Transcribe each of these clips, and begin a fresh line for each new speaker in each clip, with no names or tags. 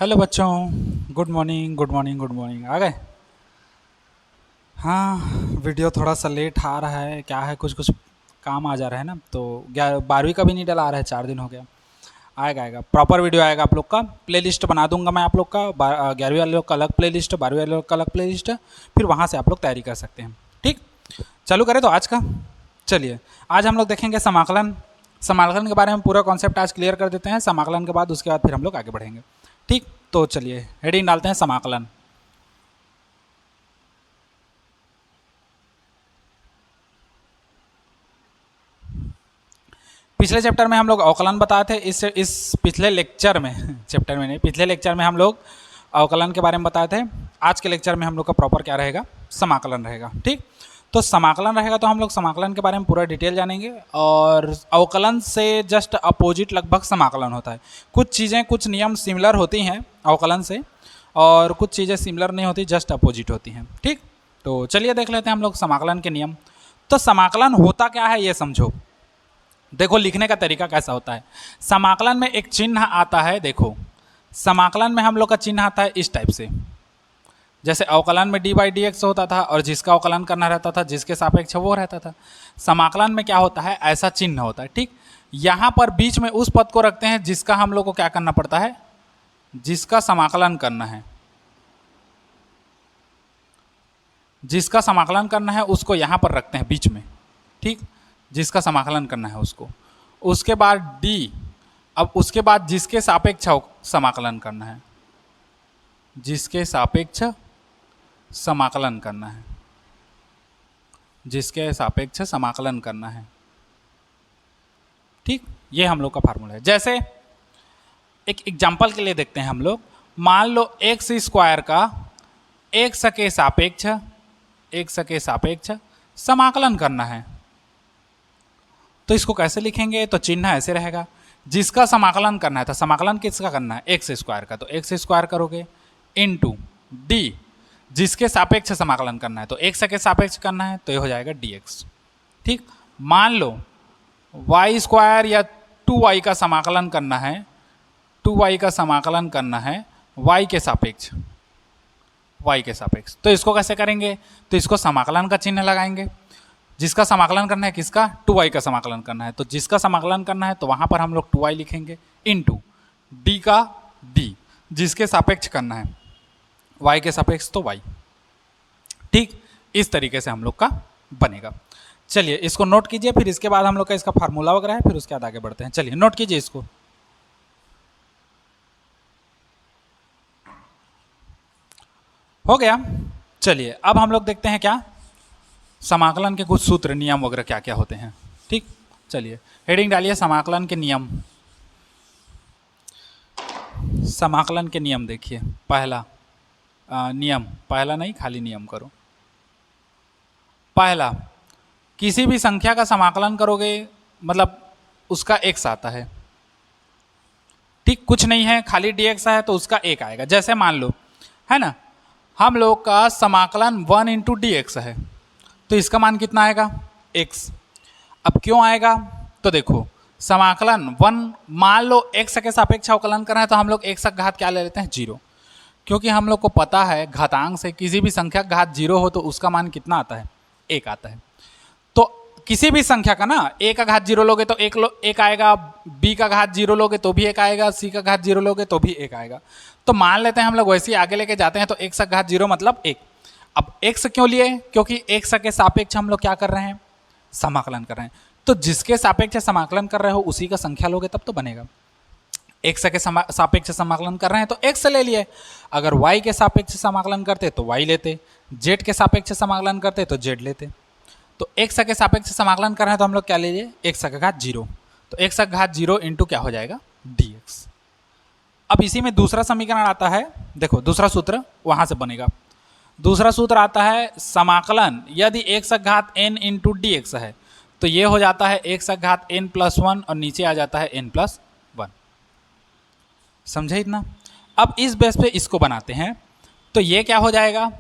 Hello बच्चों। Good morning good morning good morning. आ गए? हाँ। वीडियो थोड़ा सा लेट आ रहा है, क्या है कुछ कुछ काम आ जा रहा है ना, तो 12वीं का भी नहीं डला आ रहा है, 4 दिन हो गया। आएगा आएगा, प्रॉपर वीडियो आएगा आप लोग का। प्ले लिस्ट बना दूंगा मैं आप लोग का। 11वीं वाले लोग का अलग प्ले लिस्ट, 12वीं वाले लोग का अलग प्ले लिस्ट, फिर वहाँ से आप लोग तैयारी कर सकते हैं। ठीक, चालू करें तो आज का। चलिए, आज हम लोग देखेंगे समाकलन। समाकलन के बारे में पूरा कॉन्सेप्ट आज क्लियर कर देते हैं। समाकलन के बाद उसके बाद फिर हम लोग आगे बढ़ेंगे। ठीक, तो चलिए हेडिंग डालते हैं समाकलन। पिछले चैप्टर में हम लोग अवकलन बताए थे। इस पिछले लेक्चर में चैप्टर में नहीं, पिछले लेक्चर में हम लोग अवकलन के बारे में बताए थे। आज के लेक्चर में हम लोग का प्रॉपर क्या रहेगा, समाकलन रहेगा। ठीक, तो समाकलन रहेगा तो हम लोग समाकलन के बारे में पूरा डिटेल जानेंगे। और अवकलन से जस्ट अपोजिट लगभग समाकलन होता है। कुछ चीज़ें, कुछ नियम सिमिलर होती हैं अवकलन से, और कुछ चीज़ें सिमिलर नहीं होती, जस्ट अपोजिट होती हैं। ठीक, तो चलिए देख लेते हैं हम लोग समाकलन के नियम। तो समाकलन होता क्या है ये समझो। देखो, लिखने का तरीका कैसा होता है। समाकलन में एक चिन्ह आता है। देखो, समाकलन में हम लोग का चिन्ह आता है इस टाइप से। जैसे अवकलन में dy/dx होता था, और जिसका अवकलन करना रहता था, जिसके सापेक्ष वो रहता था। समाकलन में क्या होता है, ऐसा चिन्ह होता है। ठीक, यहाँ पर बीच में उस पद को रखते हैं जिसका हम लोग को क्या करना पड़ता है, जिसका समाकलन करना है। जिसका समाकलन करना है उसको यहाँ पर रखते हैं बीच में। ठीक, जिसका समाकलन करना है उसको। उसके बाद d, अब उसके बाद जिसके सापेक्ष समाकलन करना है, जिसके सापेक्ष समाकलन करना है, जिसके सापेक्ष समाकलन करना है। ठीक, ये हम लोग का फार्मूला है। जैसे एक एग्जांपल के लिए देखते हैं हम लोग। मान लो x स्क्वायर का x के सापेक्ष समाकलन करना है, तो इसको कैसे लिखेंगे, तो चिन्ह ऐसे रहेगा। जिसका समाकलन करना है, तो समाकलन किसका करना है, एक्स स्क्वायर का, तो एक्स स्क्वायर करोगे इनटू डी। जिसके सापेक्ष समाकलन करना है, तो एक्स के सापेक्ष करना है, तो ये हो जाएगा dx। ठीक, मान लो वाई स्क्वायर या 2y का समाकलन करना है, 2y का समाकलन करना है y के सापेक्ष, तो इसको कैसे करेंगे, तो इसको समाकलन का चिन्ह लगाएंगे। जिसका समाकलन करना है, किसका, 2y का समाकलन करना है, तो जिसका समाकलन करना है तो वहाँ पर हम लोग 2y लिखेंगे इनटू d का d। जिसके सापेक्ष करना है y के सापेक्ष, तो y। ठीक, इस तरीके से हम लोग का बनेगा। चलिए इसको नोट कीजिए, फिर इसके बाद हम लोग का इसका फार्मूला वगैरह है, फिर उसके बाद आगे बढ़ते हैं। चलिए नोट कीजिए इसको। हो गया। चलिए अब हम लोग देखते हैं क्या समाकलन के कुछ सूत्र, नियम वगैरह क्या क्या होते हैं। ठीक, चलिए हेडिंग डालिए समाकलन के नियम। समाकलन के नियम देखिए। पहला नियम, पहला नहीं खाली नियम करो। पहला, किसी भी संख्या का समाकलन करोगे मतलब उसका x आता है। ठीक, कुछ नहीं है, खाली dx है तो उसका 1 आएगा। जैसे मान लो, है ना, हम लोग का समाकलन 1 इंटू dx है, तो इसका मान कितना आएगा, x। अब क्यों आएगा, तो देखो समाकलन 1, मान लो x के सापेक्ष अवकलन करना है, तो हम लोग x का घात क्या ले लेते हैं, 0। क्योंकि हम लोग को पता है घातांक से किसी भी संख्या का घात 0 हो तो उसका मान कितना आता है, 1 आता है। तो किसी भी संख्या का ना a का घात 0 लोगे तो 1 आएगा, b का घात 0 लोगे तो भी 1 आएगा, c का घात 0 लोगे तो भी 1 आएगा। तो मान लेते हैं हम लोग वैसे ही आगे लेके जाते हैं, तो x का घात 0 मतलब 1। अब x क्यों लिए, क्योंकि x के सापेक्ष हम लोग क्या कर रहे हैं, समाकलन कर रहे हैं। तो जिसके सापेक्ष समाकलन कर रहे हो उसी का संख्या लोगे तब तो बनेगा। x के सापेक्ष समाकलन कर रहे हैं तो x ले लिए, अगर y के सापेक्ष समाकलन करते तो y लेते, z के सापेक्ष समाकलन करते तो z लेते। तो x के सापेक्ष समाकलन कर रहे हैं तो हम लोग क्या ले लिए, x का घात 0, तो x का घात 0 इंटू क्या हो जाएगा, dx। अब इसी में दूसरा समीकरण आता है, देखो दूसरा सूत्र वहां से बनेगा। दूसरा सूत्र आता है समाकलन यदि x का घात n इंटू dx है, तो ये हो जाता है x का घात n+1 और नीचे आ जाता है n+1। समझे इतना। अब इस बेस पे इसको बनाते हैं, तो ये क्या हो जाएगा,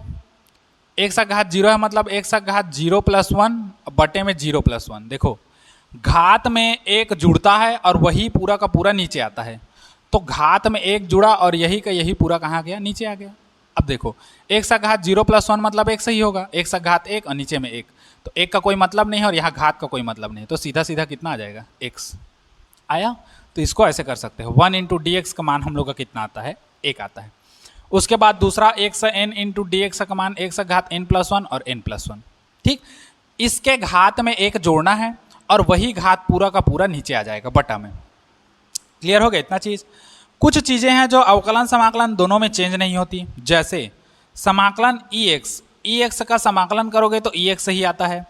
x का घात 0 है मतलब x का घात 0+1 बटे में 0+1। देखो घात में एक जुड़ता है और वही पूरा का पूरा नीचे आता है, तो घात में एक जुड़ा और यही का यही पूरा कहाँ गया, नीचे आ गया। अब देखो एक सा घात 0+1 मतलब एक सही होगा, एक सा घात एक और नीचे में एक, तो एक का कोई मतलब नहीं है और यहाँ घात का कोई मतलब नहीं, तो सीधा सीधा कितना आ जाएगा, x आया। तो इसको ऐसे कर सकते हो, 1 इंटू डी एक्स का मान हम लोग का कितना आता है, एक आता है। उसके बाद दूसरा एक सा n इंटू डी एक्स का मान एक सा घात n+1 और n+1, ठीक। इसके घात में एक जोड़ना है और वही घात पूरा का पूरा नीचे आ जाएगा बटा में। क्लियर हो गया इतना चीज। कुछ चीजें हैं जो अवकलन समाकलन दोनों में चेंज नहीं होती, जैसे समाकलन ई एक्स का समाकलन करोगे तो ई एक्स ही आता है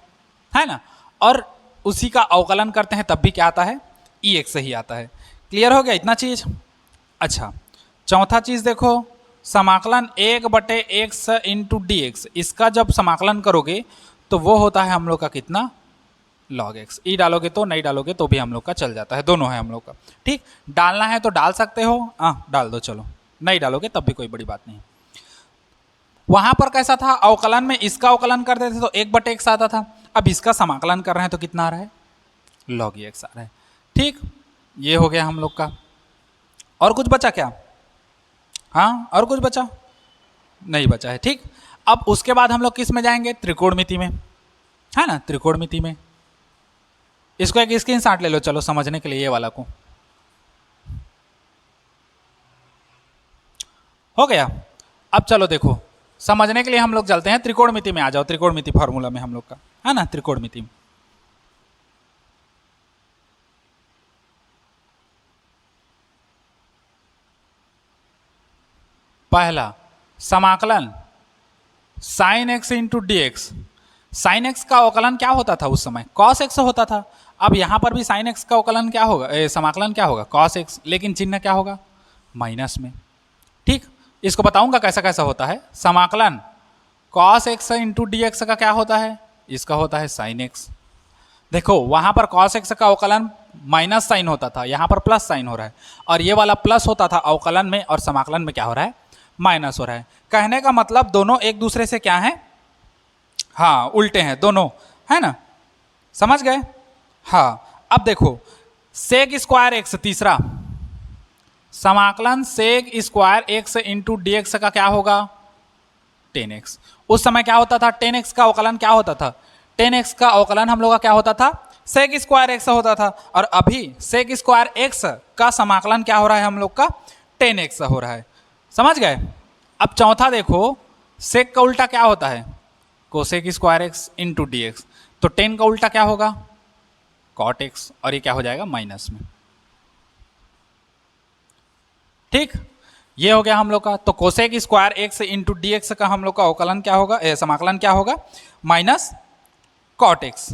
ना, और उसी का अवकलन करते हैं तब भी क्या आता है, ई एक्स ही आता है। क्लियर हो गया इतना चीज। अच्छा चौथा चीज देखो, समाकलन 1/x इंटू डी एक्स, इसका जब समाकलन करोगे तो वो होता है हम लोग का कितना, log x। ई डालोगे तो नहीं डालोगे तो भी हम लोग का चल जाता है, दोनों है हम लोग का, ठीक। डालना है तो डाल सकते हो, डाल दो, चलो नहीं डालोगे तब भी कोई बड़ी बात नहीं। वहां पर कैसा था, अवकलन में इसका अवकलन करते थे तो 1/x आता था, अब इसका समाकलन कर रहे हैं तो कितना आ रहा है, log x आ रहा है, ठीक। ये हो गया हम लोग का। और कुछ बचा क्या, हाँ और कुछ बचा नहीं बचा है, ठीक। अब उसके बाद हम लोग किस में जाएंगे, त्रिकोणमिति में, है ना, त्रिकोणमिति में। इसको एक स्क्रीनशॉट ले लो चलो समझने के लिए, ये वाला को हो गया। अब चलो देखो समझने के लिए हम लोग चलते हैं त्रिकोणमिति में, आ जाओ त्रिकोणमिति फॉर्मूला में हम लोग का, है ना, त्रिकोणमिति में। पहला समाकलन sign x into d x, sine x का अवकलन क्या होता था उस समय, कॉस एक्स होता था। अब यहां पर भी साइन एक्स का अवकलन क्या होगा, समाकलन क्या होगा, कॉस एक्स, लेकिन चिन्ह क्या होगा, माइनस में, ठीक। इसको बताऊंगा कैसा कैसा होता है। समाकलन cos x into d x का क्या होता है, इसका होता है साइन एक्स। देखो वहां पर कॉस एक्स का अवकलन माइनस साइन होता था, यहां पर प्लस साइन हो रहा है, और ये वाला प्लस होता था अवकलन में, और समाकलन में क्या हो रहा है, माइनस हो रहा है। कहने का मतलब दोनों एक दूसरे से क्या है, हाँ उल्टे हैं दोनों, है ना, समझ गए। हाँ अब देखो सेक स्क्वायर एक्स, तीसरा समाकलन sec square x into d x का क्या होगा, 10x। उस समय क्या होता था, 10x का अवकलन क्या होता था, 10x का अवकलन हम लोग का क्या होता था, सेक स्क्वायर एक्स होता था, और अभी सेक स्क्वायर एक्स का समाकलन क्या हो रहा है हम लोग का, 10x हो रहा है, समझ गए। अब चौथा देखो, सेक का उल्टा क्या होता है, cosec square x into d x, तो 10 का उल्टा क्या होगा, कॉट एक्स, और ये क्या हो जाएगा, माइनस में, ठीक। ये हो गया हम लोग का। तो cosec square x into d x का हम लोग का अवकलन क्या होगा, समाकलन क्या होगा, माइनस कॉट एक्स,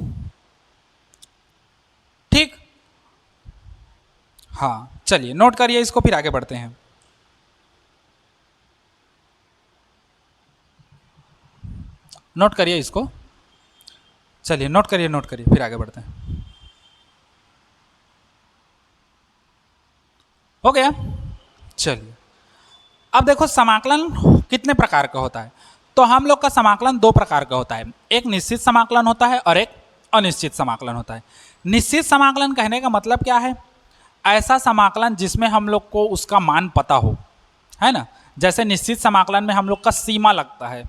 ठीक। हाँ चलिए नोट करिए इसको, फिर आगे बढ़ते हैं। नोट करिए इसको, चलिए नोट करिए फिर आगे बढ़ते हैं। हो गया, चलिए। अब देखो समाकलन कितने प्रकार का होता है, तो हम लोग का समाकलन दो प्रकार का होता है, एक निश्चित समाकलन होता है और एक अनिश्चित समाकलन होता है। निश्चित समाकलन कहने का मतलब क्या है, ऐसा समाकलन जिसमें हम लोग को उसका मान पता हो, है ना। जैसे निश्चित समाकलन में हम लोग का सीमा लगता है,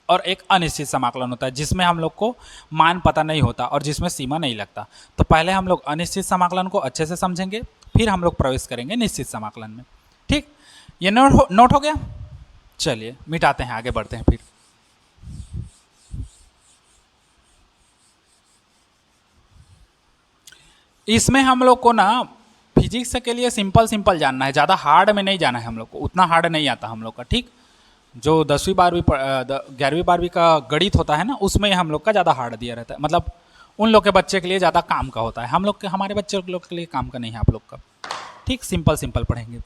और एक अनिश्चित समाकलन होता है जिसमें हम लोग को मान पता नहीं होता और जिसमें सीमा नहीं लगता। तो पहले हम लोग अनिश्चित समाकलन को अच्छे से समझेंगे, फिर हम लोग प्रवेश करेंगे निश्चित समाकलन में, ठीक। ये नोट हो गया। चलिए मिटाते हैं, आगे बढ़ते हैं फिर। इसमें हम लोग को ना फिजिक्स के लिए सिंपल जानना है, ज़्यादा हार्ड में नहीं जाना है हम लोग को, उतना हार्ड नहीं आता हम लोग का, ठीक। जो 10वीं 12वीं 11वीं 12वीं का गणित होता है ना, उसमें हम लोग का ज़्यादा हार्ड दिया रहता है, मतलब उन लोग के बच्चे के लिए ज़्यादा काम का होता है, हम लोग के हमारे बच्चे लोग के लिए काम का नहीं है आप लोग का, ठीक। सिंपल पढ़ेंगे।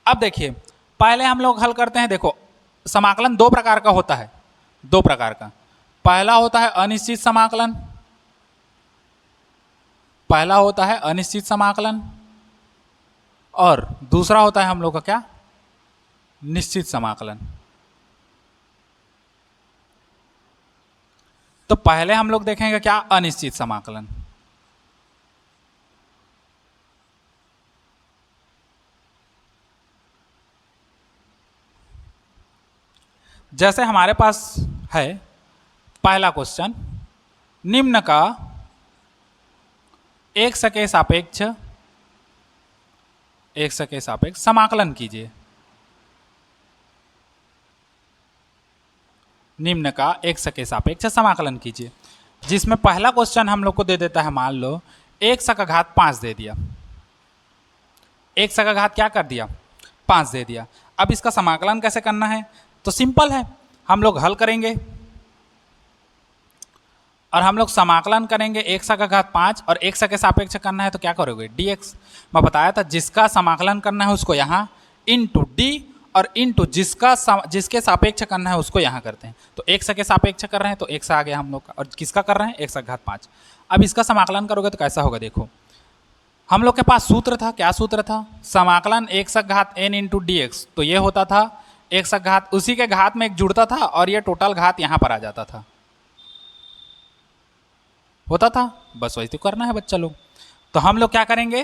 अब देखिए पहले हम लोग हल करते हैं। देखो समाकलन दो प्रकार का होता है, दो प्रकार का। पहला होता है अनिश्चित समाकलन, पहला होता है अनिश्चित समाकलन, और दूसरा होता है हम लोग का क्या, निश्चित समाकलन। तो पहले हम लोग देखेंगे क्या, अनिश्चित समाकलन। जैसे हमारे पास है पहला क्वेश्चन, निम्न का x के सापेक्ष समाकलन कीजिए। निम्न का x के सापेक्ष समाकलन कीजिए, जिसमें पहला क्वेश्चन हम लोग को दे देता है, मान लो x का घात 5 दे दिया, x का घात क्या कर दिया 5 दे दिया। अब इसका समाकलन कैसे करना है, तो सिंपल है, हम लोग हल करेंगे और हम लोग समाकलन करेंगे x का घात 5 और x के सापेक्ष करना है तो क्या करोगे dx। मैं बताया था जिसका समाकलन करना है उसको यहाँ इंटू डी और इंटू जिसके सापेक्ष करना है उसको यहाँ करते हैं। तो x के सापेक्ष कर रहे हैं तो x आ गया हम लोग का, और किसका कर रहे हैं x का घात 5। अब इसका समाकलन करोगे तो कैसा होगा, देखो हम लोग के पास सूत्र था, क्या सूत्र था, समाकलन x का घात n इंटू डी एक्स। तो ये होता था x का घात, उसी के घात में एक जुड़ता था और ये टोटल घात यहाँ पर आ जाता था, होता था। बस वही तो करना है बच्चा लोग। तो हम लोग क्या करेंगे,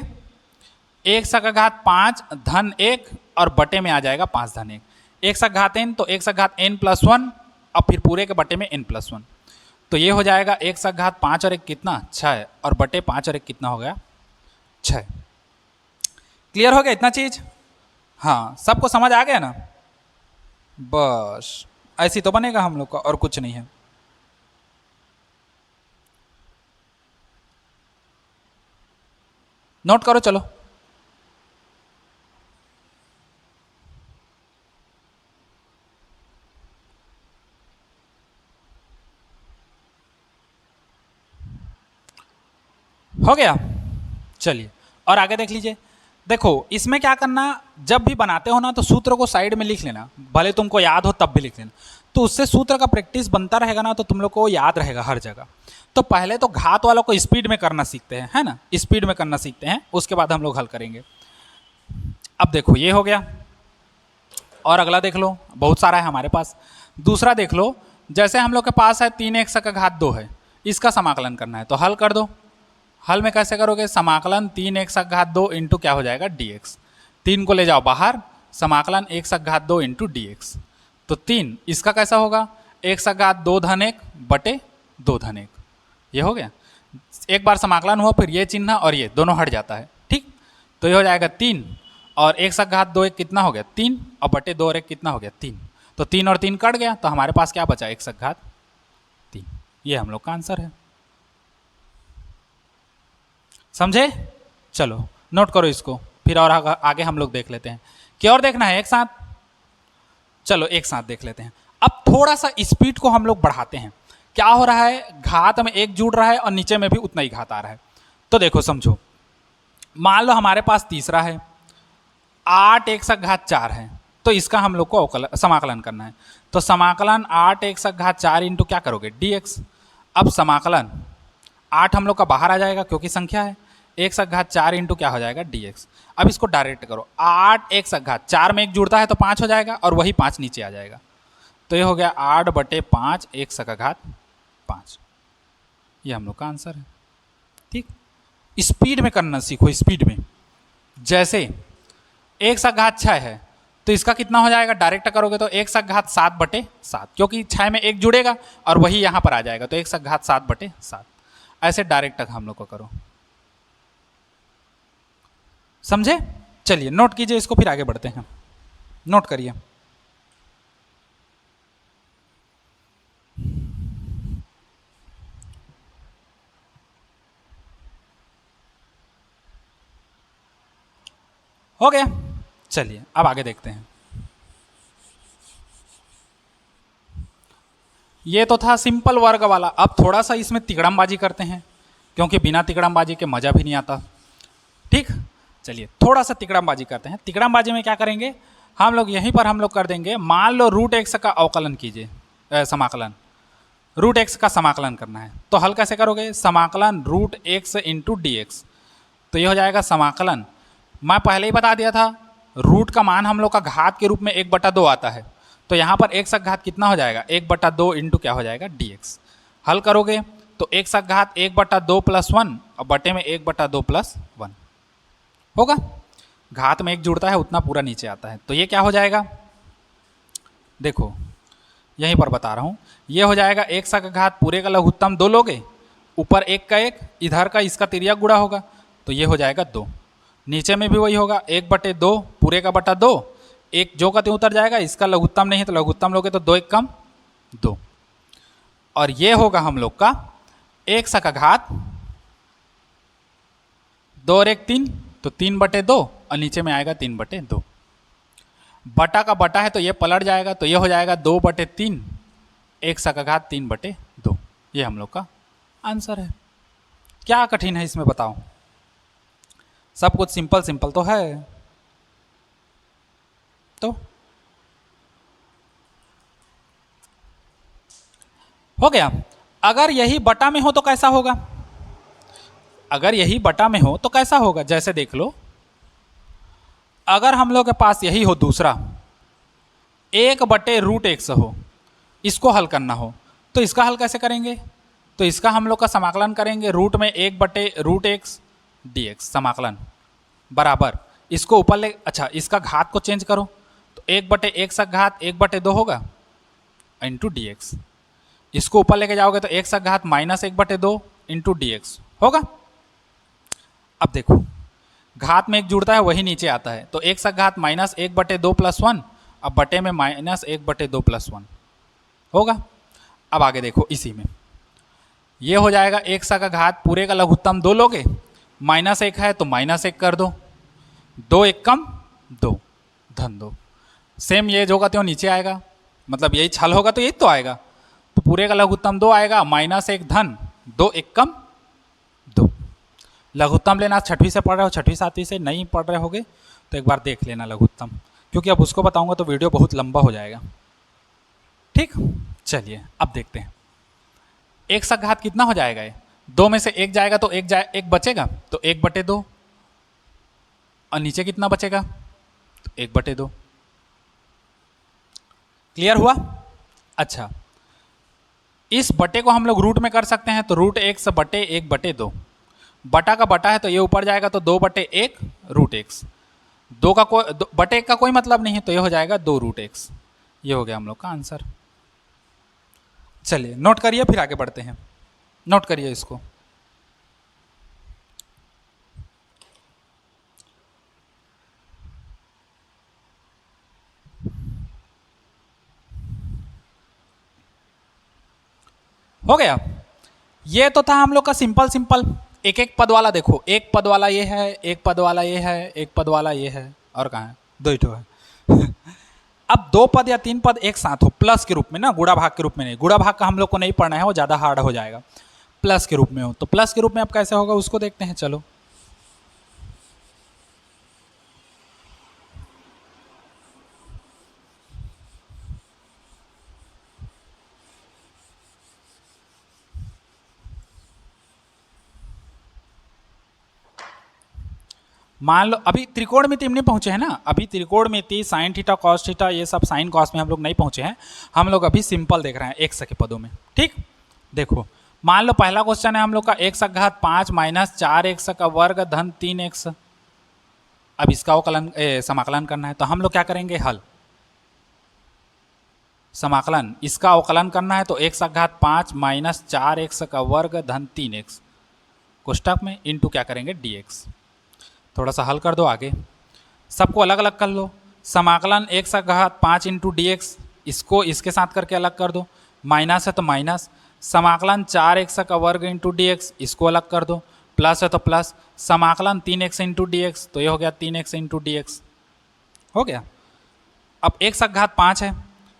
x का घात 5 धन 1 और बटे में आ जाएगा 5 धन 1, x का घात n तो x का घात n प्लस 1 और फिर पूरे के बटे में n प्लस 1। तो ये हो जाएगा x का घात 5 और 1 कितना 6 और बटे 5 और 1 कितना हो गया 6। क्लियर हो गया इतना चीज, हाँ सबको समझ आ गया ना। बस ऐसी तो बनेगा हम लोग का, और कुछ नहीं है। नोट करो चलो। हो गया, चलिए और आगे देख लीजिए। देखो इसमें क्या करना, जब भी बनाते हो ना तो सूत्र को साइड में लिख लेना, भले तुमको याद हो तब भी लिख लेना, तो उससे सूत्र का प्रैक्टिस बनता रहेगा ना, तो तुम लोग को याद रहेगा हर जगह। तो पहले तो घात वालों को स्पीड में करना सीखते हैं, है ना, स्पीड में करना सीखते हैं, उसके बाद हम लोग हल करेंगे। अब देखो ये हो गया, और अगला देख लो, बहुत सारा है हमारे पास। दूसरा देख लो, जैसे हम लोग के पास है 3x का घात 2 है, इसका समाकलन करना है तो हल कर दो। हल में कैसे करोगे, समाकलन 3x का घात 2 इंटू क्या हो जाएगा dx, 3 को ले जाओ बाहर, समाकलन x का घात 2 इंटू dx। तो 3 इसका कैसा होगा, x का घात 2 धन 1 बटे 2 धन 1, ये हो गया। एक बार समाकलन हुआ फिर ये चिन्ह और ये दोनों हट जाता है, ठीक। तो ये हो जाएगा 3 और x का घात 2 1 कितना हो गया 3 और बटे 2 और 1 कितना हो गया 3। तो 3 और 3 कट गया, तो हमारे पास क्या बचा x का घात 3। ये हम लोग का आंसर है, समझे। चलो नोट करो इसको, फिर और आगे हम लोग देख लेते हैं। क्या और देखना है एक साथ, चलो एक साथ देख लेते हैं। अब थोड़ा सा स्पीड को हम लोग बढ़ाते हैं। क्या हो रहा है, घात में एक जुड़ रहा है और नीचे में भी उतना ही घात आ रहा है। तो देखो समझो, मान लो हमारे पास तीसरा है 8x का घात 4 है, तो इसका हम लोग को समाकलन करना है। तो समाकलन 8x का घात 4 इंटू क्या करोगे dx। अब समाकलन 8 हम लोग का बाहर आ जाएगा क्योंकि संख्या है, x का घात 4 इंटू क्या हो जाएगा dx। अब इसको डायरेक्ट करो, 8x का घात 4 में एक जुड़ता है तो 5 हो जाएगा और वही 5 नीचे आ जाएगा। तो ये हो गया 8 बटे 5 x का घात 5। ये हम लोग का आंसर है, ठीक। स्पीड में करना सीखो, स्पीड में। जैसे x का घात 6 है तो इसका कितना हो जाएगा, डायरेक्ट करोगे तो x का घात 7 बटे 7, क्योंकि 6 में एक जुड़ेगा और वही यहाँ पर आ जाएगा, तो x का घात 7 बटे 7। ऐसे डायरेक्ट तक हम लोग को करो, समझे। चलिए नोट कीजिए इसको, फिर आगे बढ़ते हैं। नोट करिए, हो गया। चलिए अब आगे देखते हैं। ये तो था सिंपल वर्ग वाला, अब थोड़ा सा इसमें तिकड़मबाजी करते हैं, क्योंकि बिना तिकड़मबाजी के मजा भी नहीं आता, ठीक। चलिए थोड़ा सा तिकड़मबाजी करते हैं। तिकड़मबाजी में क्या करेंगे हम लोग, यहीं पर हम लोग कर देंगे, मान लो √x का अवकलन कीजिए, समाकलन √x का समाकलन करना है। तो हल कैसे करोगे, समाकलन √x इंटू dx। तो ये हो जाएगा समाकलन, मैं पहले ही बता दिया था रूट का मान हम लोग का घात के रूप में 1/2 आता है, तो यहाँ पर x का घात कितना हो जाएगा 1/2 इंटू क्या हो जाएगा dx। हल करोगे तो x का घात 1/2 प्लस 1 और बटे में 1/2 प्लस 1 होगा। घात में एक जुड़ता है उतना पूरा नीचे आता है, तो ये क्या हो जाएगा, देखो यहीं पर बता रहा हूँ। ये हो जाएगा एक सा का घात पूरे का लघुत्तम 2 लोगे, ऊपर एक का एक, इधर का इसका तिर्यक गुणा होगा तो ये हो जाएगा 2। नीचे में भी वही होगा 1/2 पूरे का बटा 2, एक जो का त्यों उतर जाएगा, इसका लघुत्तम नहीं है तो लघुत्तम लोगे तो 2 1 कम 2। और ये होगा हम लोग का एक सा का घात 2 और 1 3 तो 3/2 और नीचे में आएगा 3/2। बटा का बटा है तो ये पलट जाएगा तो ये हो जाएगा 2/3 एक सा का घात 3/2। ये हम लोग का आंसर है। क्या कठिन है इसमें बताओ? सब कुछ सिंपल सिंपल तो है। तो हो गया। अगर यही बटा में हो तो कैसा होगा? अगर यही बटा में हो तो कैसा होगा? जैसे देख लो, अगर हम लोग के पास यही हो दूसरा 1/√x हो, इसको हल करना हो तो इसका हल कैसे करेंगे? तो इसका हम लोग का समाकलन करेंगे रूट में 1/√x dx समाकलन बराबर इसको ऊपर ले, अच्छा इसका घात को चेंज करो तो 1/x का घात 1/2 होगा इंटू dx। इसको ऊपर लेके जाओगे तो x का घात -1/2 इंटू dx होगा। अब देखो घात में एक जुड़ता है वही नीचे आता है तो x का घात -1/2 + 1, अब बटे में -1/2 + 1 होगा। अब आगे देखो इसी में ये हो जाएगा x का घात पूरे का लघुत्तम 2 लोगे, -1 है तो -1 कर दो, 2 1 कम 2 धन 2। सेम ये जो का त्यों नीचे आएगा, मतलब यही छल होगा तो यही तो आएगा। तो पूरे का लघुत्तम 2 आएगा, -1 धन 2 1 कम 2। लघुत्तम लेना 6वीं से पढ़ रहे हो, 6वीं 7वीं से नहीं पढ़ रहे होगे तो एक बार देख लेना लघुत्तम, क्योंकि अब उसको बताऊंगा तो वीडियो बहुत लंबा हो जाएगा। ठीक, चलिए अब देखते हैं x का घात कितना हो जाएगा। ये 2 में से 1 जाएगा तो एक बचेगा तो 1/2 और नीचे कितना बचेगा तो 1/2। क्लियर हुआ? अच्छा, इस बटे को हम लोग रूट में कर सकते हैं तो √x बटे 1/2, बटा का बटा है तो ये ऊपर जाएगा तो 2/1 √x, 2 का कोई बटे 1 का कोई मतलब नहीं है तो ये हो जाएगा 2 √x। ये हो गया हम लोग का आंसर। चलिए नोट करिए फिर आगे बढ़ते हैं। नोट करिए इसको। हो गया। ये तो था हम लोग का सिंपल सिंपल एक एक पद वाला। देखो एक पद वाला ये है, एक पद वाला ये है, एक पद वाला ये है, और कहाँ है? 2 ही तो है। अब 2 पद या 3 पद एक साथ हो प्लस के रूप में ना, गुणा भाग के रूप में नहीं। गुणा भाग का हम लोग को नहीं पढ़ना है, वो ज़्यादा हार्ड हो जाएगा। प्लस के रूप में हो तो प्लस के रूप में अब कैसे होगा उसको देखते हैं। चलो मान लो अभी त्रिकोणमिति में नहीं पहुंचे हैं ना, अभी त्रिकोणमिति साइन थीटा कॉस थीटा ये सब साइन कॉस में हम लोग नहीं पहुंचे हैं। हम लोग अभी सिंपल देख रहे हैं एक्स के पदों में। ठीक, देखो मान लो पहला क्वेश्चन है हम लोग का x का घात 5 - 4x का वर्ग धन 3x। अब इसका अवकलन समाकलन करना है तो हम लोग क्या करेंगे? हल समाकलन, इसका अवकलन करना है तो x का घात 5 - 4x का वर्ग धन 3x कोष्टक में इंटू क्या करेंगे dx। थोड़ा सा हल कर दो आगे, सबको अलग अलग कर लो। समाकलन x का घात 5 इंटू dx, इसको इसके साथ करके अलग कर दो, माइनस है तो माइनस। समाकलन 4x का वर्ग इंटू dx, इसको अलग कर दो, प्लस है तो प्लस। समाकलन 3x इंटू dx, तो ये हो गया 3x इंटू dx हो गया। अब x का घात 5 है,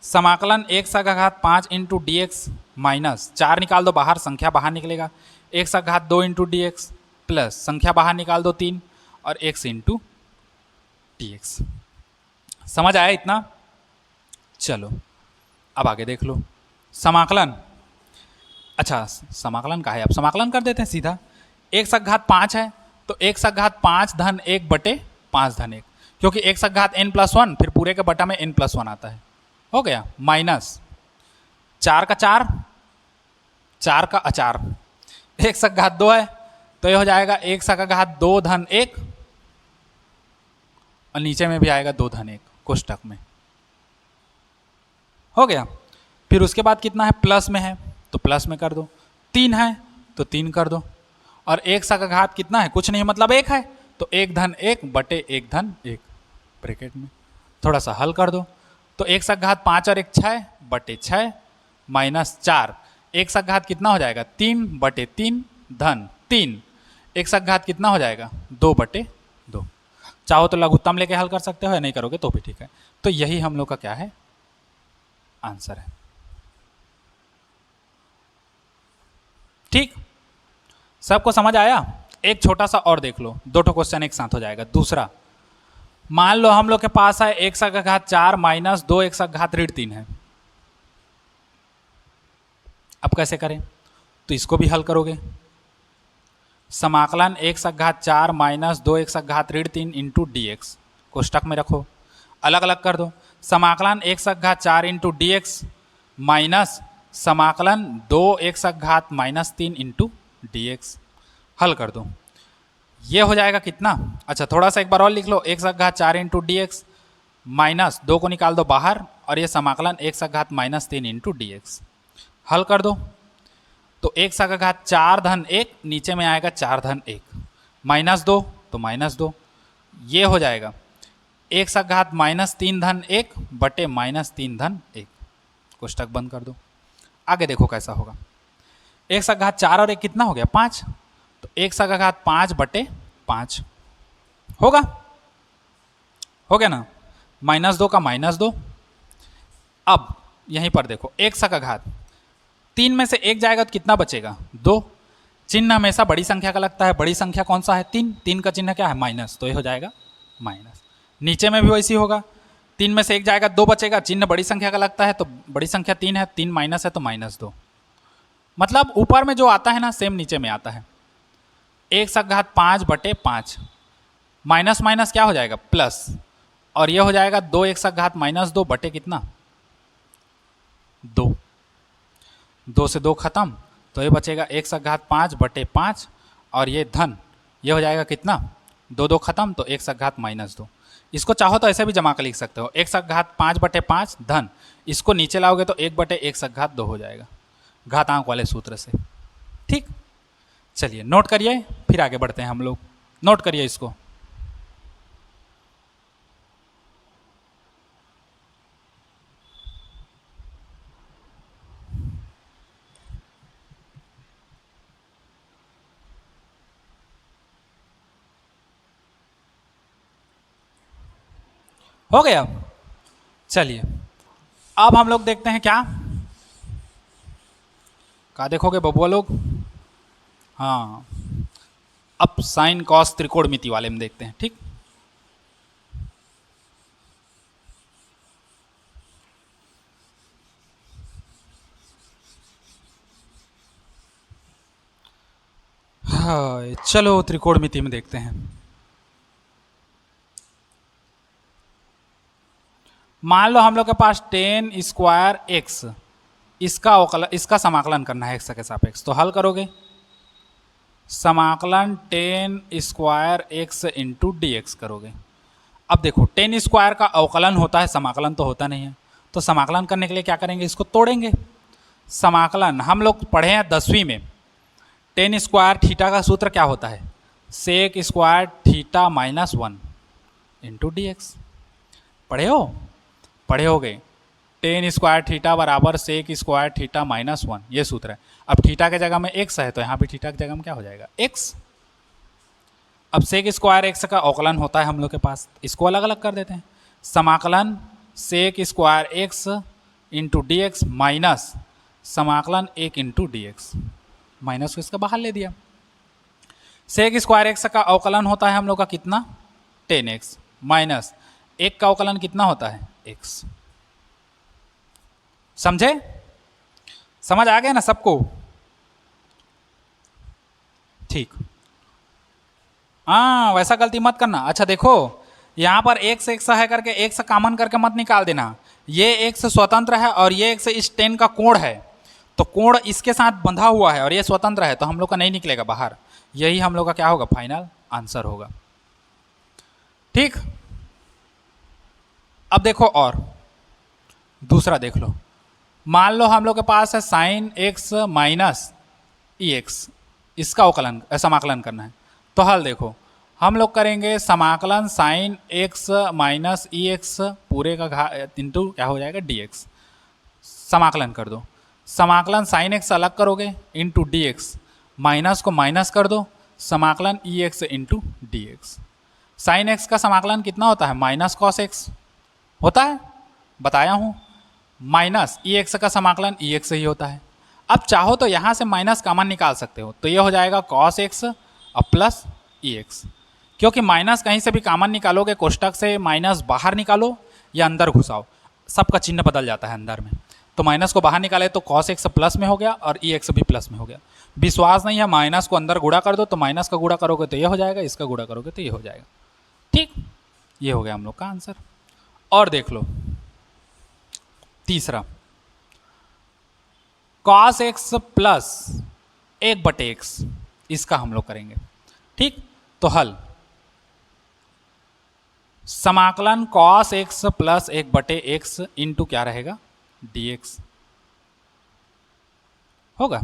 समाकलन x का घात 5 इंटू dx माइनस 4 निकाल दो बाहर, संख्या बाहर निकलेगा, x का घात 2 इंटू dx प्लस संख्या बाहर निकाल दो 3 और x इंटू dx। समझ आया इतना? चलो अब आगे देख लो समाकलन। अच्छा समाकलन का है, अब समाकलन कर देते हैं सीधा। x का घात 5 है तो x का घात 5 धन 1 बटे 5 धन 1, क्योंकि x का घात n+1 फिर पूरे के बटा में n+1 आता है। हो गया माइनस 4 का 4, 4 का अचार, x का घात 2 है तो ये हो जाएगा x का घात 2 धन 1 और नीचे में भी आएगा 2 धन 1 कोष्टक में। हो गया। फिर उसके बाद कितना है, प्लस में है तो प्लस में कर दो, 3 है तो 3 कर दो, और 1 का घात कितना है, कुछ नहीं मतलब 1 है, तो 1 धन 1 बटे 1 धन 1 ब्रैकेट में, थोड़ा सा हल कर दो, तो 1 का घात 5 और 1 6 बटे 6 माइनस 4, 1 का घात कितना हो जाएगा, 3 बटे 3 धन 3, 1 का घात कितना हो जाएगा, 2 बटे 2। चाहो तो लघुत्तम लेके हल कर सकते हो, या नहीं करोगे तो भी ठीक है। तो यही हम लोग का क्या है, आंसर है। ठीक, सबको समझ आया। एक छोटा सा और देख लो, 2 क्वेश्चन एक साथ हो जाएगा। दूसरा, मान लो हम लोग के पास है 1 का घात 4 माइनस 2 1 का घात ऋण 3 है। अब कैसे करें, तो इसको भी हल करोगे, समाकलन 1 का घात 4 माइनस 2 1 का घात ऋण 3 इंटू डी एक्स कोष्टक में रखो, अलग अलग कर दो, समाकलन 1 का घात 4 इंटू डी एक्स माइनस समाकलन 2 1 का घात माइनस 3 इंटू डी एक्स, हल कर दो, ये हो जाएगा कितना। अच्छा थोड़ा सा एक बार और लिख लो, 1 का घात 4 इंटू डी एक्स माइनस 2 को निकाल दो बाहर, और ये समाकलन 1 का घात माइनस 3 इंटू डी एक्स, हल कर दो, तो 1 का घात 4 धन 1 नीचे में आएगा 4 धन 1 माइनस 2 तो माइनस 2, ये हो जाएगा 1 का घात माइनस 3 धन 1 बटे माइनस 3 धन 1, कोष्टक बंद कर दो। आगे देखो कैसा होगा, 1 का घात 4 और 1 कितना हो गया, 5, तो 1 का घात 5 बटे 5 होगा, हो गया ना, माइनस 2 का माइनस 2। अब यहीं पर देखो 1 का घात 3 में से 1 जाएगा तो कितना बचेगा, 2, चिन्ह हमेशा बड़ी संख्या का लगता है, बड़ी संख्या कौन सा है, 3, 3 का चिन्ह क्या है, माइनस, तो ये हो जाएगा माइनस। नीचे में भी वैसी होगा, 3 में से 1 जाएगा 2 बचेगा, चिन्ह बड़ी संख्या का लगता है तो बड़ी संख्या 3 है, 3 माइनस है तो माइनस 2, मतलब ऊपर में जो आता है ना सेम नीचे में आता है। 1 का घात 5 बटे 5 माइनस माइनस क्या हो जाएगा, प्लस, और ये हो जाएगा 2 1 का घात माइनस 2 बटे कितना, 2, 2 से 2 खत्म, तो ये बचेगा 1 का घात 5 बटे 5, और ये धन, ये हो जाएगा कितना, 2 2 खत्म, तो 1 का घात माइनस 2। इसको चाहो तो ऐसे भी जमा कर लिख सकते हो, 1 का घात 5 बटे 5 धन, इसको नीचे लाओगे तो 1 बटे 1 का घात 2 हो जाएगा, घातांक वाले सूत्र से। ठीक, चलिए नोट करिए, फिर आगे बढ़ते हैं हम लोग, नोट करिए इसको। हो गया, चलिए अब हम लोग देखते हैं क्या देखोगे बबुआ लोग, हाँ अब साइन कॉस त्रिकोणमिति वाले में देखते हैं। ठीक, हाँ चलो त्रिकोणमिति में देखते हैं। मान लो हम लोग के पास 10 स्क्वायर एक्स, इसका समाकलन करना है एक्स के सापेक्ष, तो हल करोगे, समाकलन 10 square x into d x करोगे। अब देखो 10 स्क्वायर का अवकलन होता है, समाकलन तो होता नहीं है, तो समाकलन करने के लिए क्या करेंगे, इसको तोड़ेंगे। समाकलन हम लोग पढ़े हैं 10वीं में, 10 स्क्वायर थीटा का सूत्र क्या होता है, sec square theta minus 1 into d x, पढ़े हो गए, 10 स्क्वायर थीटा बराबर सेक स्क्वायर थीटा माइनस 1, ये सूत्र है। अब थीटा के जगह में एक्स है तो यहाँ भी थीटा की जगह में क्या हो जाएगा, एक्स। अब सेक स्क्वायर एक्स का अवकलन होता है हम लोग के पास, इसको अलग अलग कर देते हैं, समाकलन sec square x into d x minus समाकलन 1 इंटू डी एक्स, माइनस को इसका बाहर ले दिया। सेक स्क्वायर एक्स का अवकलन होता है हम लोग का कितना, 10x माइनस 1 का अवकलन कितना होता है, x। समझे, समझ आ गया ना सबको, ठीक, हाँ वैसा गलती मत करना। अच्छा देखो यहाँ पर x x है करके x कॉमन करके मत निकाल देना, ये x स्वतंत्र है और ये x इस 10 का कोण है, तो कोण इसके साथ बंधा हुआ है और ये स्वतंत्र है, तो हम लोग का नहीं निकलेगा बाहर, यही हम लोग का क्या होगा, फाइनल आंसर होगा। ठीक, अब देखो और दूसरा देख लो, मान लो हम लोग के पास है साइन एक्स माइनस ई एक्स, इसका अवकलन समाकलन करना है। तो हल देखो, हम लोग करेंगे समाकलन साइन एक्स माइनस ई एक्स पूरे का घात इंटू क्या हो जाएगा डी एक्स। समाकलन कर दो, समाकलन साइन एक्स अलग करोगे इंटू डी एक्स, माइनस को माइनस कर दो, समाकलन e x into d x. Sine x का समाकलन कितना होता है? माइनस कॉस एक्स होता है, बताया हूँ। माइनस ई एक्स का समाकलन ई एक्स ही होता है। अब चाहो तो यहाँ से माइनस कॉमन निकाल सकते हो, तो ये हो जाएगा कॉस एक्स और प्लस ई एक्स। क्योंकि माइनस कहीं से भी कॉमन निकालोगे, कोष्टक से माइनस बाहर निकालो या अंदर घुसाओ, सबका चिन्ह बदल जाता है अंदर में। तो माइनस को बाहर निकाले तो कॉस एक्स प्लस में हो गया और ई एक्स भी प्लस में हो गया। विश्वास नहीं है, माइनस को अंदर गुणा कर दो, तो माइनस का गुणा करोगे तो ये हो जाएगा, इसका गुणा करोगे तो ये हो जाएगा। ठीक, ये हो गया हम लोग का आंसर। और देख लो तीसरा, कॉस एक्स प्लस 1/x, इसका हम लोग करेंगे। ठीक, तो हल समाकलन cos x plus 1/x into क्या रहेगा dx होगा।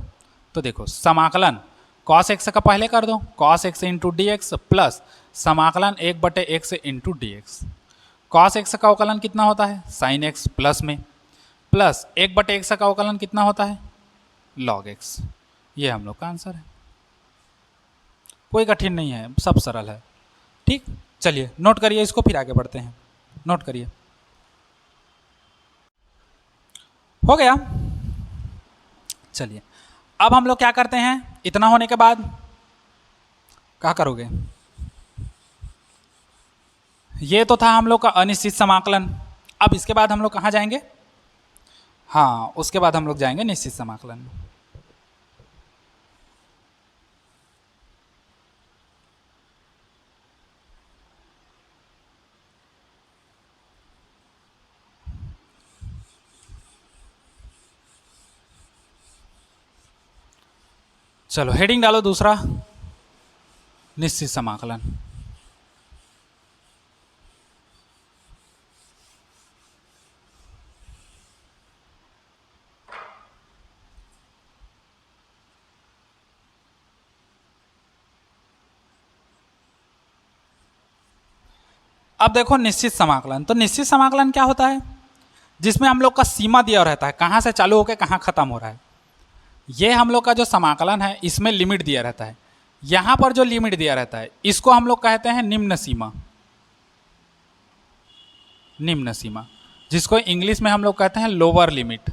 तो देखो समाकलन कॉस एक्स का पहले कर दो, cos x into d x plus समाकलन 1/x into d x. Cos x का अवकलन कितना होता है? साइन एक्स प्लस में, प्लस 1/x का अवकलन कितना होता है? Log x. ये हम लोग का आंसर है, कोई कठिन नहीं है, सब सरल है। ठीक, चलिए नोट करिए इसको, फिर आगे बढ़ते हैं। नोट करिए, हो गया। चलिए अब हम लोग क्या करते हैं, इतना होने के बाद क्या करोगे? ये तो था हम लोग का अनिश्चित समाकलन। अब इसके बाद हम लोग कहाँ जाएंगे? हाँ, उसके बाद हम लोग जाएंगे निश्चित समाकलन में। चलो हेडिंग डालो दूसरा, निश्चित समाकलन। अब देखो निश्चित समाकलन, तो निश्चित समाकलन क्या होता है? जिसमें हम लोग का सीमा दिया रहता है, कहाँ से चालू होकर कहाँ खत्म हो रहा है। ये हम लोग का जो समाकलन है इसमें लिमिट दिया रहता है। यहाँ पर जो लिमिट दिया रहता है इसको हम लोग कहते हैं निम्न सीमा। निम्न सीमा, जिसको इंग्लिश में हम लोग कहते हैं लोअर लिमिट।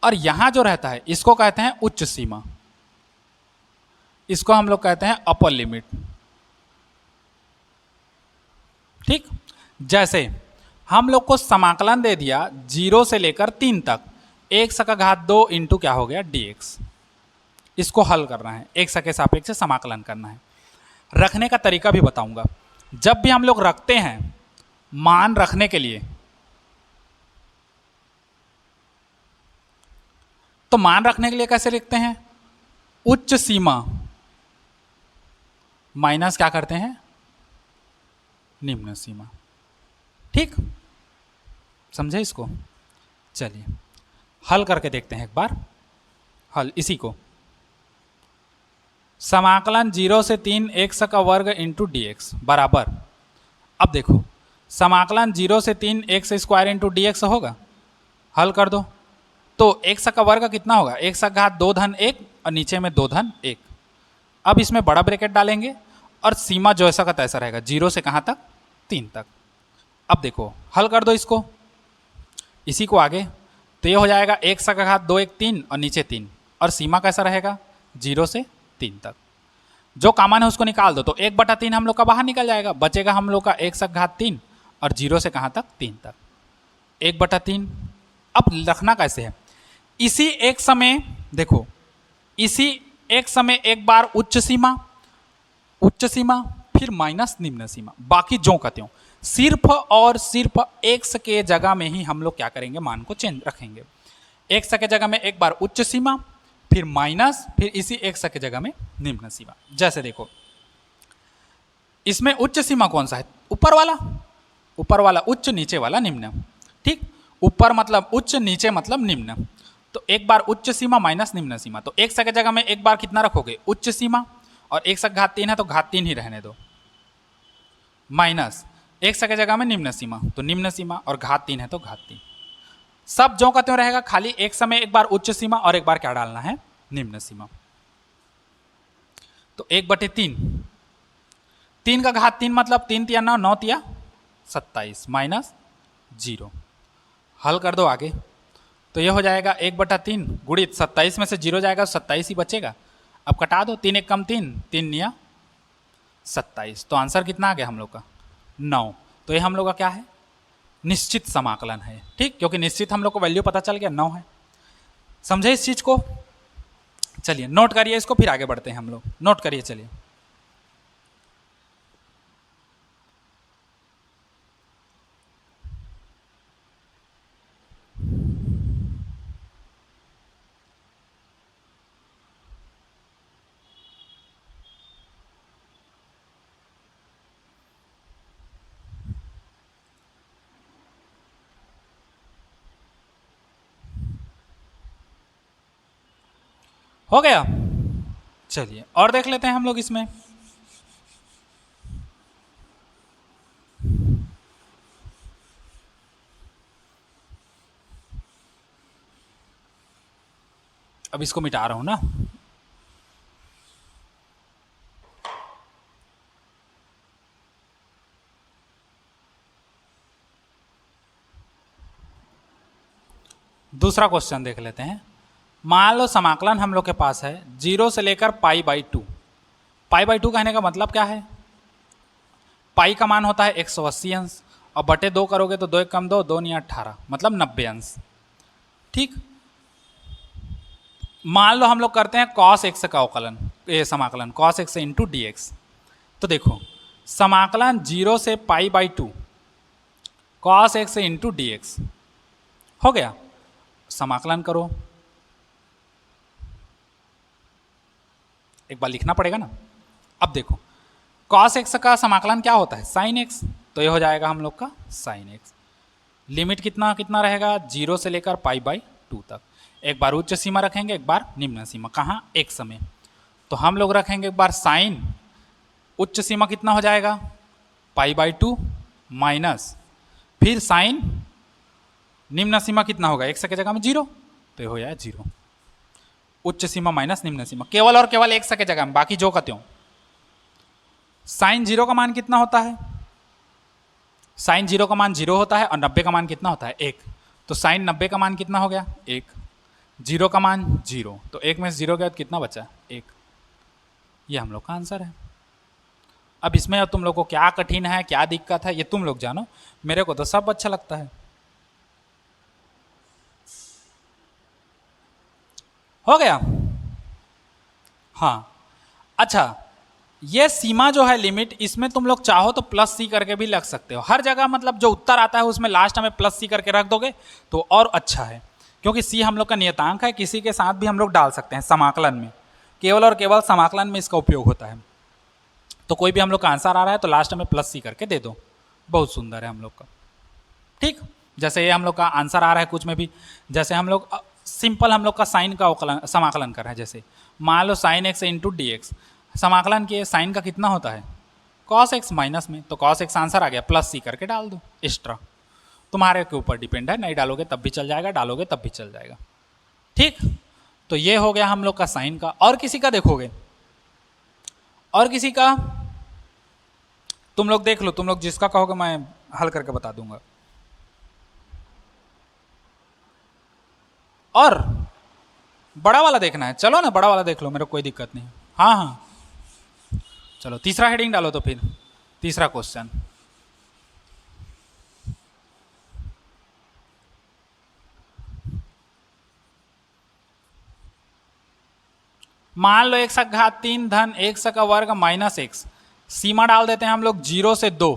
और यहाँ जो रहता है इसको कहते हैं उच्च सीमा, इसको हम लोग कहते हैं अपर लिमिट। ठीक, जैसे हम लोग को समाकलन दे दिया 0 से लेकर 3 तक, x का घात 2 इंटू क्या हो गया dx। इसको हल करना है, x के सापेक्ष से समाकलन करना है। रखने का तरीका भी बताऊंगा। जब भी हम लोग रखते हैं मान रखने के लिए, तो मान रखने के लिए कैसे लिखते हैं? उच्च सीमा माइनस क्या करते हैं? निम्न सीमा। ठीक, समझे इसको? चलिए हल करके देखते हैं एक बार। हल इसी को, समाकलन 0 से 3 x का वर्ग इंटू डी एक्स बराबर, अब देखो समाकलन 0 से 3 x square into d x होगा। हल कर दो तो x का वर्ग कितना होगा? x का घात 2 धन 1 और नीचे में 2 धन 1। अब इसमें बड़ा ब्रैकेट डालेंगे और सीमा जैसा का तैसा रहेगा, 0 से कहाँ तक? 3 तक। अब देखो हल कर दो इसको, इसी को आगे, तो ये हो जाएगा x का घात 2 1 3 और नीचे 3, और सीमा कैसा रहेगा? 0 से 3 तक। जो कॉमन है उसको निकाल दो, तो 1/3 हम लोग का बाहर निकल जाएगा, बचेगा हम लोग का x का घात 3 और 0 से कहाँ तक? 3 तक, 1/3। अब रखना कैसे है? इसी एक समय देखो, इसी एक समय एक बार उच्च सीमा, उच्च सीमा फिर माइनस निम्न सीमा, बाकी जो कहते हो सिर्फ और सिर्फ x के जगह में ही हम लोग क्या करेंगे? मान को चेंज रखेंगे। x के जगह में एक बार उच्च सीमा, फिर माइनस, फिर इसी x के जगह में निम्न सीमा। जैसे देखो इसमें उच्च सीमा कौन सा है? ऊपर वाला, ऊपर वाला उच्च, नीचे वाला निम्न। ठीक, ऊपर मतलब उच्च, नीचे मतलब निम्न। तो एक बार उच्च सीमा माइनस निम्न सीमा, तो एक सौ की जगह में एक बार कितना रखोगे, उच्च सीमा, और एक सौ घात 3 है तो घात 3 ही रहने दो, माइनस एक सौ की जगह में निम्न सीमा, तो निम्न सीमा, और घात 3 है तो घात 3। सब जो का त्यों रहेगा, खाली एक समय एक बार उच्च सीमा और एक बार क्या डालना है, निम्न सीमा। तो 1/3, 3 का घात 3 मतलब 3 तिया 9, 9 तिया 27 माइनस 0। हल कर दो आगे, तो ये हो जाएगा 1/3 गुणित 27 में से 0 जाएगा, 27 ही बचेगा। अब कटा दो, 3 1 कम 3, 3 निया 27। तो आंसर कितना आ गया हम लोग का, 9। तो ये हम लोग का क्या है, निश्चित समाकलन है। ठीक, क्योंकि निश्चित हम लोग को वैल्यू पता चल गया 9 है। समझे इस चीज को? चलिए नोट करिए इसको, फिर आगे बढ़ते हैं हम लोग। नोट करिए, चलिए। हो गया? चलिए और देख लेते हैं हम लोग इसमें। अब इसको मिटा रहा हूं ना। दूसरा क्वेश्चन देख लेते हैं। मान लो समाकलन हम लोग के पास है 0 से लेकर π/2। π/2 कहने का मतलब क्या है, पाई का मान होता है 180 अंश, और बटे 2 करोगे तो 2 1 कम 2, 2 नहीं 18, मतलब 90 अंश। ठीक, मान लो हम लोग करते हैं cos x का अवकलन, ये समाकलन cos x into d x. तो देखो समाकलन 0 से π/2 cos x into d x हो गया। समाकलन करो, एक बार लिखना पड़ेगा ना। अब देखो cos x का समाकलन क्या होता है, sin x, तो ये हो जाएगा हम लोग का sin x। लिमिट कितना कितना रहेगा, 0 से लेकर π/2 तक। एक बार उच्च सीमा रखेंगे, एक बार निम्न सीमा, कहाँ, एक समय। तो हम लोग रखेंगे एक बार साइन, उच्च सीमा कितना हो जाएगा, π/2 माइनस, फिर साइन निम्न सीमा कितना होगा, एक की जगह में 0, तो ये हो जाए 0। उच्च सीमा माइनस निम्न सीमा, केवल और केवल एक की जगह में, बाकी जो का त्यों। साइन 0 का मान कितना होता है, साइन 0 का मान 0 होता है, और 90 का मान कितना होता है, 1। तो साइन 90 का मान कितना हो गया, 1। 0 का मान 0, तो 1 में से 0 गया तो कितना बचा, 1। ये हम लोग का आंसर है। अब इसमें अब तुम लोग को क्या कठिन है, क्या दिक्कत है, ये तुम लोग जानो, मेरे को तो सब अच्छा लगता है। हो गया? हाँ, अच्छा, ये सीमा जो है लिमिट, इसमें तुम लोग चाहो तो प्लस सी करके भी लग सकते हो हर जगह, मतलब जो उत्तर आता है उसमें लास्ट में प्लस सी करके रख दोगे तो और अच्छा है, क्योंकि सी हम लोग का नियतांक है, किसी के साथ भी हम लोग डाल सकते हैं समाकलन में, केवल और केवल समाकलन में इसका उपयोग होता है। तो कोई भी हम लोग का आंसर आ रहा है तो लास्ट में प्लस सी करके दे दो, बहुत सुंदर है हम लोग का। ठीक, जैसे ये हम लोग का आंसर आ रहा है कुछ में भी, जैसे हम लोग सिंपल हम लोग का साइन का समाकलन कर रहे हैं, जैसे मान लो sine x into d x, समाकलन किए, साइन का कितना होता है, कॉस एक्स माइनस में, तो कॉस एक्स आंसर आ गया, प्लस सी करके डाल दो एक्स्ट्रा। तुम्हारे के ऊपर डिपेंड है, नहीं डालोगे तब भी चल जाएगा, डालोगे तब भी चल जाएगा। ठीक, तो ये हो गया हम लोग का साइन का। और किसी का देखोगे, और किसी का तुम लोग देख लो, तुम लोग जिसका कहोगे मैं हल करके बता दूंगा। और बड़ा वाला देखना है, चलो ना बड़ा वाला देख लो, मेरे को कोई दिक्कत नहीं। हाँ हाँ, चलो तीसरा हेडिंग डालो, तो फिर तीसरा क्वेश्चन। मान लो 1/3 धन 1² माइनस एक्स, सीमा डाल देते हैं हम लोग 0 से 2,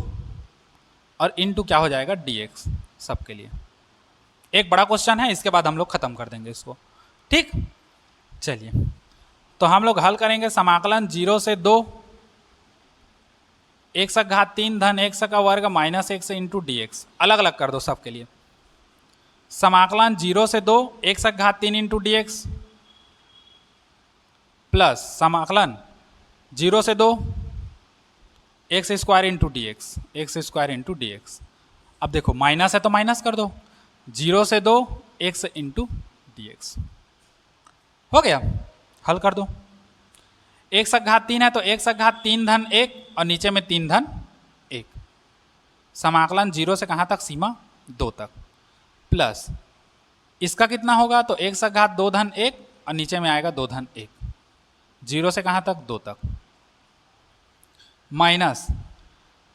और इंटू क्या हो जाएगा, dx, सबके लिए। एक बड़ा क्वेश्चन है, इसके बाद हम लोग खत्म कर देंगे इसको। ठीक, चलिए तो हम लोग हल करेंगे समाकलन 0 से 2, 1/3 धन 1² माइनस एक्स इंटू dx, अलग अलग कर दो सबके लिए। समाकलन 0 से 2 x घात 3 इंटू डी एक्स प्लस समाकलन 0 से 2 x square into d x. अब देखो माइनस है तो माइनस कर दो, 0 से 2 एक्स इंटू डी एक्स हो गया। हल कर दो, x घात 3 है तो x घात 3 धन 1 और नीचे में 3 धन 1, समाकलन 0 से कहाँ तक, सीमा 2 तक, प्लस इसका कितना होगा तो x घात 2 धन 1 और नीचे में आएगा 2 धन 1, 0 से कहाँ तक 2 तक, माइनस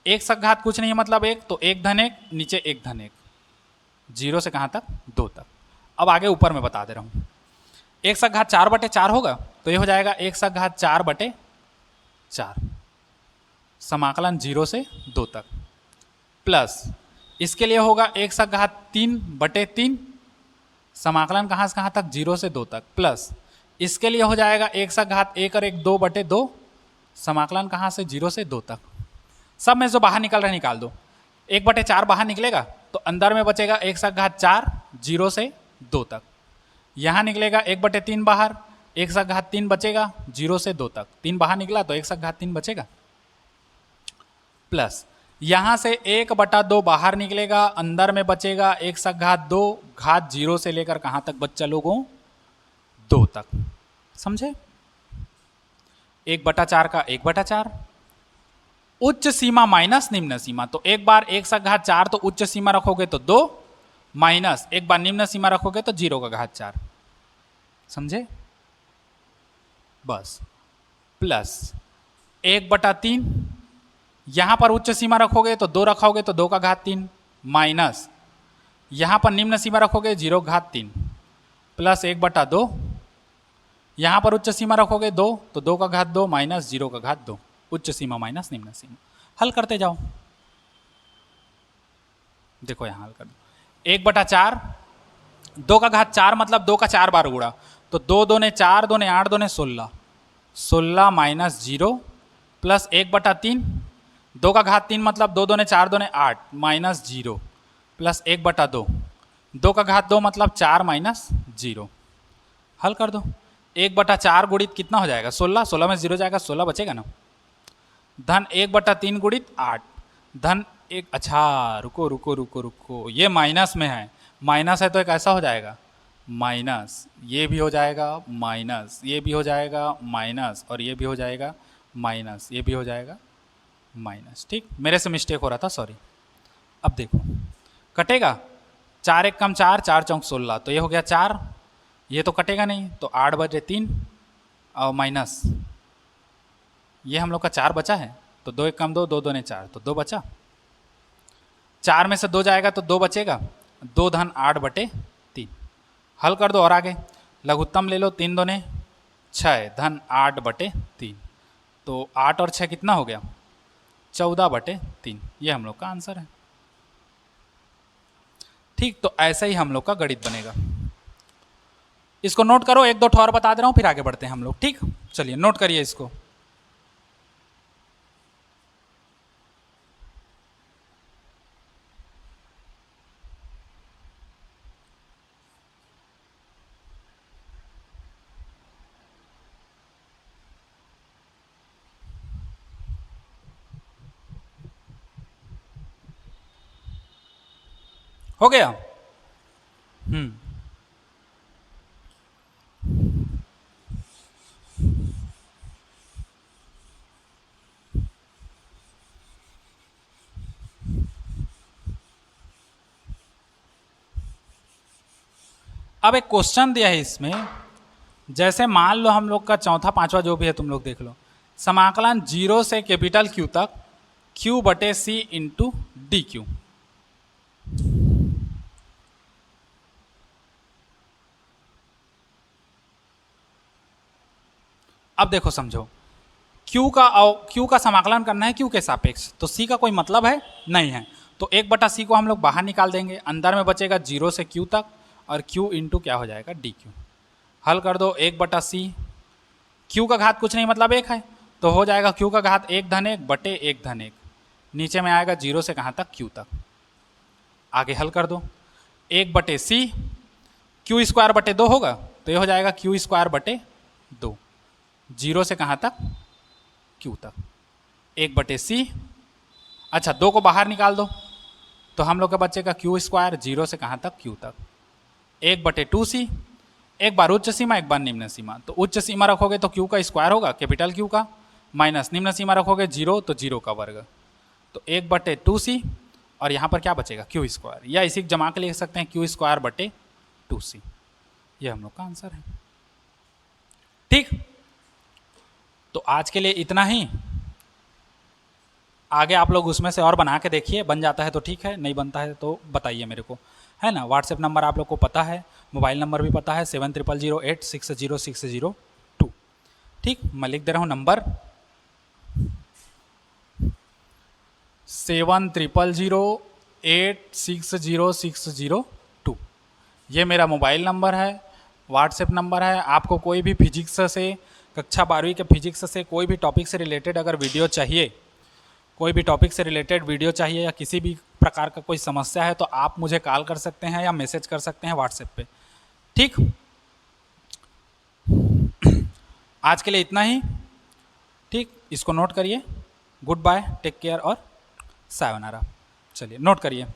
x घात कुछ नहीं है मतलब 1 तो 1 धन 1 नीचे 1 धन 1, 0 से कहाँ तक 2 तक। अब आगे ऊपर में बता दे रहा हूँ, x घात 4/4 होगा तो ये हो जाएगा x घात 4/4, समाकलन 0 से 2 तक, प्लस इसके लिए होगा x घात 3/3, समाकलन कहाँ से कहाँ तक, 0 से 2 तक, प्लस इसके लिए हो जाएगा x घात 1 और 1 2/2, समाकलन कहाँ से, 0 से 2 तक। सब में जो बाहर निकल रहा है निकाल दो, 1/4 बाहर निकलेगा तो अंदर में बचेगा x घात 4 0 से 2 तक, यहाँ निकलेगा 1/3 बाहर, x घात 3 बचेगा 0 से 2 तक, 3 बाहर निकला तो x घात 3 बचेगा, प्लस यहाँ से 1/2 बाहर निकलेगा, अंदर में बचेगा x घात 2 घात 0 से लेकर कहाँ तक बच्चा लोगों, 2 तक, समझे। 1/4 का 1/4, उच्च सीमा माइनस निम्न सीमा, तो एक बार x घात 4 तो उच्च सीमा रखोगे तो 2, माइनस एक बार निम्न सीमा रखोगे तो 0 का घात 4, समझे, बस, प्लस 1/3, यहां पर उच्च सीमा रखोगे तो 2 रखोगे तो 2 का घात 3, माइनस यहां पर निम्न सीमा रखोगे 0 घात 3, प्लस 1/2, यहां पर उच्च सीमा रखोगे 2 तो 2 का घात 2 माइनस 0 का घात 2, उच्च सीमा माइनस निम्न सीमा। हल करते जाओ, देखो यहां हल कर दो, 1/4, 2 का घात 4 मतलब 2 का 4 बार गुणा, तो 2 दूने 4, 2 ने 8, 2 ने 16, 16 माइनस 0, प्लस 1/3, 2 का घात 3 मतलब 2 दूने 4, 2 ने 8 माइनस 0, प्लस 1/2, 2 का घात 2 मतलब 4 माइनस 0। हल कर दो, 1/4 गुणित कितना हो जाएगा, 16, 16 में 0 जाएगा, 16 बचेगा ना, धन 1/3 गुणित 8, धन 1, अच्छा रुको रुको रुको रुको, ये माइनस में है, माइनस है तो एक ऐसा हो जाएगा माइनस, ये भी हो जाएगा माइनस, ये भी हो जाएगा माइनस, और ये भी हो जाएगा माइनस, ये भी हो जाएगा माइनस, ठीक, मेरे से मिस्टेक हो रहा था, सॉरी। अब देखो कटेगा, 4 1 कम 4, 4 चौक 16, तो ये हो गया 4, ये तो कटेगा नहीं तो 8/3 और माइनस ये हम लोग का 4 बचा है, तो 2 1 कम 2, 2 2 ने 4, तो 2 बचा, 4 में से 2 जाएगा तो 2 बचेगा, 2 धन 8/3। हल कर दो और आगे लघुत्तम ले लो, 3 दूने 6 धन 8/3, तो 8 और 6 कितना हो गया, 14/3, ये हम लोग का आंसर है, ठीक। तो ऐसा ही हम लोग का गणित बनेगा, इसको नोट करो, 1 2 ठोर बता दे रहा हूँ फिर आगे बढ़ते हैं हम लोग, ठीक, चलिए नोट करिए इसको। हो गया, अब एक क्वेश्चन दिया है इसमें, जैसे मान लो हम लोग का चौथा पांचवा जो भी है तुम लोग देख लो, समाकलन 0 से कैपिटल Q तक Q/C इंटू डी क्यू, अब देखो समझो, Q का समाकलन करना है Q के सापेक्ष, तो C का कोई मतलब है नहीं है, तो 1/C को हम लोग बाहर निकाल देंगे, अंदर में बचेगा 0 से Q तक और Q इंटू क्या हो जाएगा DQ। हल कर दो, 1/C, Q का घात कुछ नहीं मतलब 1 है, तो हो जाएगा Q का घात 1 धन 1 बटे 1 धन 1, नीचे में आएगा 0 से कहाँ तक Q तक। आगे हल कर दो, 1/c, क्यू स्क्वायर बटे 2 होगा, तो ये हो जाएगा क्यू स्क्वायर बटे 2, 0 से कहाँ तक, क्यू तक, 1/c। अच्छा 2 को बाहर निकाल दो तो हम लोग का बचेगा क्यू स्क्वायर, 0 से कहाँ तक, क्यू तक, 1/2c, एक बार उच्च सीमा एक बार निम्न सीमा, तो उच्च सीमा रखोगे तो क्यू का स्क्वायर होगा, कैपिटल क्यू का, माइनस निम्न सीमा रखोगे 0 तो 0 का वर्ग, तो 1/2c, और यहाँ पर क्या बचेगा, क्यू स्क्वायर, या इसी जमा के लिख सकते हैं क्यू स्क्वायर बटे 2c। ये हम लोग का आंसर है। ठीक, तो आज के लिए इतना ही। आगे आप लोग उसमें से और बना के देखिए, बन जाता है तो ठीक है, नहीं बनता है तो बताइए मेरे को, है ना। व्हाट्सएप नंबर आप लोग को पता है, मोबाइल नंबर भी पता है, 7008600602। ठीक, मैं लिख दे रहा हूँ नंबर 7008600602। ये मेरा मोबाइल नंबर है, व्हाट्सएप नंबर है। आपको कोई भी फिजिक्स से, कक्षा 12वीं के फिजिक्स से कोई भी टॉपिक से रिलेटेड अगर वीडियो चाहिए, कोई भी टॉपिक से रिलेटेड वीडियो चाहिए, या किसी भी प्रकार का कोई समस्या है, तो आप मुझे कॉल कर सकते हैं या मैसेज कर सकते हैं व्हाट्सएप पे। ठीक, आज के लिए इतना ही। ठीक, इसको नोट करिए। गुड बाय, टेक केयर और सायोनारा। चलिए नोट करिए।